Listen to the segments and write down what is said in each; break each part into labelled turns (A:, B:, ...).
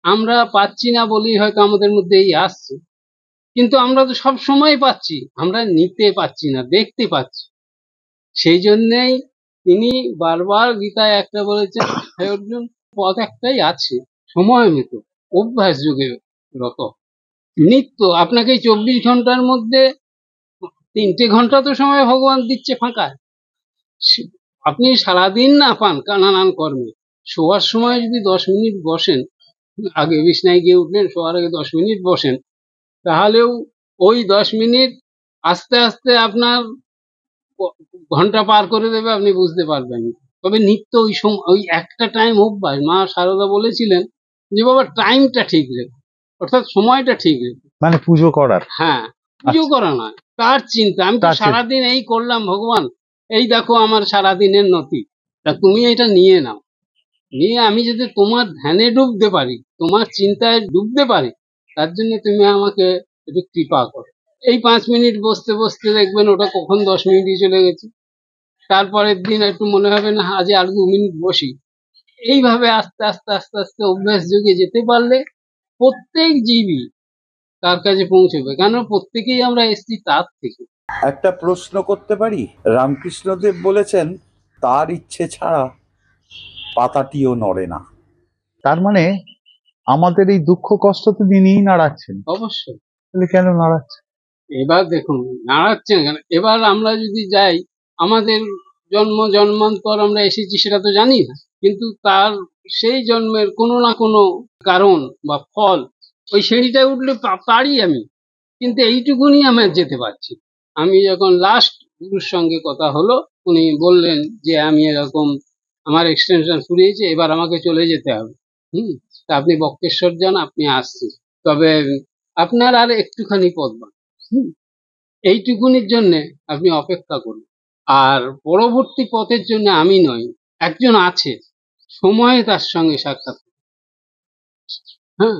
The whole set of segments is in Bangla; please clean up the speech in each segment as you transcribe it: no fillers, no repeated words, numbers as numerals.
A: আমরা পাচ্ছি না বলেই হয়তো আমাদের মধ্যে এই আসছে, কিন্তু আমরা তো সব সময় পাচ্ছি, আমরা নিতে পাচ্ছি না, দেখতে পাচ্ছি। সেই জন্যেই তিনি বারবার গীতায় একটা বলেছেন, হে অর্জুন, পথ একটাই আছে, সময় মতো, অভ্যাস যোগে রত। নিত্য আপনাকে 24 ঘন্টার মধ্যে 3টে ঘন্টা তো সময় ভগবান দিচ্ছে ফাঁকা। আপনি সারাদিন না পান নানান কর্মে, শোয়ার সময় যদি 10 মিনিট বসেন, আগে বিছনায় গিয়ে উঠলেন, শোয়ার আগে 10 মিনিট বসেন, তাহলেও ওই 10 মিনিট আস্তে আস্তে আপনার ঘন্টা পার করে দেবে, আপনি বুঝতে পারবেন না। তবে নিত্য ওই সময় ওই একটা টাইম অভ্যাস, মা শারদা বলেছিলেন যে বাবা টাইমটা ঠিক রেখো, অর্থাৎ সময়টা ঠিক রেখো।
B: মানে পুজো করার?
A: হ্যাঁ, পুজো করা নয়, তার চিন্তা। আমি তো সারাদিন এই করলাম ভগবান, এই দেখো আমার সারাদিনের নথি, তা তুমি এটা নিয়ে নাও, নিয়ে আমি যদি তোমার ধ্যানে ডুবতে পারি, তোমার চিন্তায় ডুবতে পারি, তার জন্য তুমি আমাকে একটু কৃপা করো। এই 5 মিনিট বসতে বসতে দেখবেন ওটা কখন 10 মিনিটই চলে গেছে। তারপরের দিন একটু মনে হবে না আজ আর 2 মিনিট বসি। এইভাবে আস্তে আস্তে আস্তে আস্তে অভ্যাস যোগে যেতে পারলে প্রত্যেক জীবই তার কাছে পৌঁছবে, কেন প্রত্যেকেই আমরা এসছি তার থেকে।
C: একটা প্রশ্ন করতে পারি? রামকৃষ্ণদেব বলেছেন, তার ইচ্ছে ছাড়া পাতাটিও নড়ে না।
B: তার মানে আমাদের এই দুঃখ কষ্ট তো তিনিই নাড়াচ্ছেন।
A: অবশ্যই।
B: তাহলে কেন নাড়াচ্ছেন?
A: এবার দেখুন নাড়াচ্ছেন কেন, এবার আমরা যদি যাই, আমাদের জন্ম জন্মান্তর আমরা এসেছি সেটা তো জানি না, কিন্তু তার সেই জন্মের কোনো না কোনো কারণ বা ফল, ওই সিঁড়িটায় উঠলে পারি আমি, কিন্তু এইটুকুনি আমি যেতে পারছি। আমি যখন লাস্ট গুরুর সঙ্গে কথা হলো, উনি বললেন যে আমি এরকম আমার এক্সটেনশন ফুরিয়েছে, এবার আমাকে চলে যেতে হবে। তা আপনি বক্রেশ্বর যান, আপনি আসছেন, তবে আপনার আর একটুখানি পথ বাকি। এইটুকুনির জন্য আপনি অপেক্ষা করুন, আর পরবর্তী পথের জন্য আমি নই, একজন আছে, সময়ে তার সঙ্গে সাক্ষাৎ। হ্যাঁ,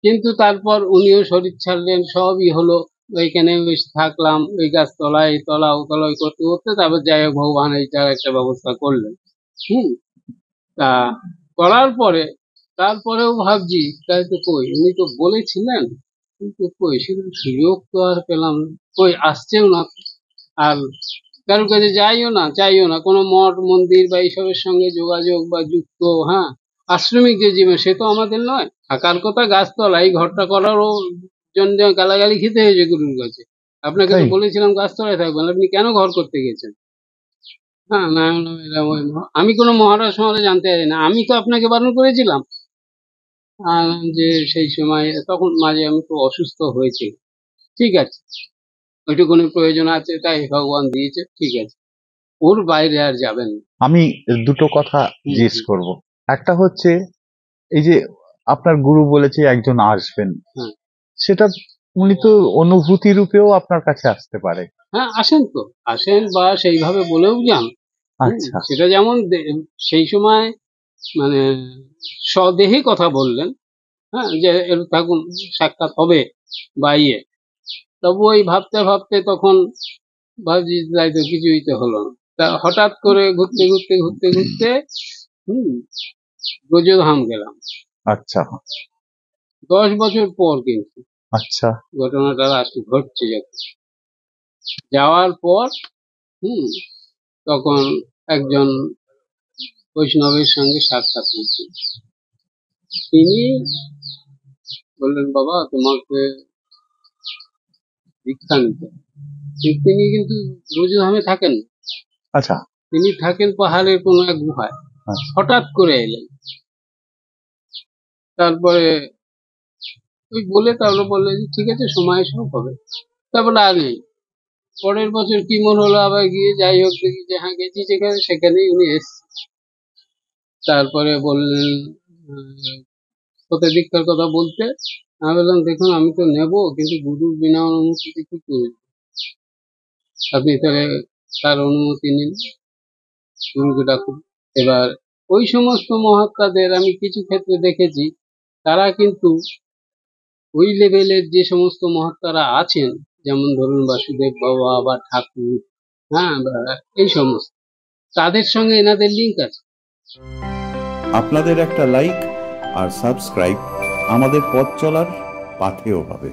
A: কিন্তু তারপর উনিও শরীর ছাড়লেন, সবই হলো, ওইখানে বেশ থাকলাম, ওই গাছ তলায় এই তলা ও তলায় করতে করতে তারপর যাই হোক ভগবান এইটার একটা ব্যবস্থা করলেন। তা করার পরে তারপরেও ভাবছি, তাই তো কই, উনি তো বলেছিলেন, কিন্তু কই সেরকম সুযোগ তো আর পেলাম না, কই আসছেও না, আর কারোর কাছে যাইও না, চাইও না, কোনো মঠ মন্দির বা এইসবের সঙ্গে যোগাযোগ বা যুক্ত। হ্যাঁ, আশ্রমিক যে জীবন সে তো আমাদের নয়, থাকার কথা গাছতলা, এই ঘরটা করারও জন্য গালাগালি খেতে হয়েছে গুরুর কাছে। আপনাকে তো বলেছিলাম গাছতলায় থাকবেন, আপনি কেন ঘর করতে গেছেন? হ্যাঁ, না আমি কোনো মহারাজ মহারাজ জানতে চাই না, আমি তো আপনাকে বারণ করেছিলাম যে সেই সময়, তখন মাঝে আমি খুব অসুস্থ হয়েছি। ঠিক আছে, ওইটুকুনি প্রয়োজন আছে, তাই ভগবান দিয়েছে, ঠিক আছে, ওর বাইরে আর যাবেন না।
B: আমি দুটো কথা জিজ্ঞেস করব। একটা হচ্ছে, এই যে আপনার গুরু বলেছে একজন আসবেন, সেটা উনি তো অনুভূতি রূপেও আপনার কাছে আসতে পারে।
A: হ্যাঁ, আসেন তো, আসেন বা সেইভাবে বলেও যান।
B: আচ্ছা,
A: সেটা যেমন সেই সময় মানে স্বদেহে কথা বললেন, হ্যাঁ, যে এর থাকুন, সাক্ষাৎ হবে বা ইয়ে, তবু ওই ভাবতে ভাবতে তখন ভাবছি তাই তো কিছুই তো হলো না। তা হঠাৎ করে ঘুরতে ঘুরতে ঘুরতে ঘুরতে ব্রজধাম গেলাম।
B: আচ্ছা,
A: 10 বছর পর কিন্তু
B: আচ্ছা,
A: ঘটনাটা আসলে ঘটছে। যখন যাওয়ার পর তখন একজন বৈষ্ণবের সঙ্গে সাক্ষাৎ হয়েছে। তিনি বললেন, বাবা তোমাকে দীক্ষা নিতে। তিনি কিন্তু ব্রজধামে থাকেন না,
B: আচ্ছা,
A: তিনি থাকেন পাহাড়ের কোনো এক গুহায়। হঠাৎ করে এলেন, তারপরে ওই বলে তাহলে বললে যে ঠিক আছে, সময় সব হবে। তারপরে আর নেই। পরের বছর কি মন হলো, আবার গিয়ে যাই হোক দেখি যে হ্যাঁ গেছি যেখানে, সেখানেই উনি এসছেন। তারপরে বললেন কোথায় দীক্ষার কথা বলতে, আমি বললাম দেখুন আমি তো নেবো, কিন্তু গুরুর বিনা অনুমতি কি করি, আপনি তাহলে তার অনুমতি নিন, গুরুকে ডাকুন। এবার ওই সমস্ত মহাত্মাদের আমি কিছু ক্ষেত্রে দেখেছি, তারা কিন্তু ওই লেভেলের যে সমস্ত মহাত্মারা আছেন, যেমন ধরুন বাসুদেব বাবা বা ঠাকুর, হ্যাঁ, এই সমস্ত, তাদের সঙ্গে এনাদের লিঙ্ক আছে।
C: আপনাদের একটা লাইক আর সাবস্ক্রাইব আমাদের পথ চলার পাথেয় হবে।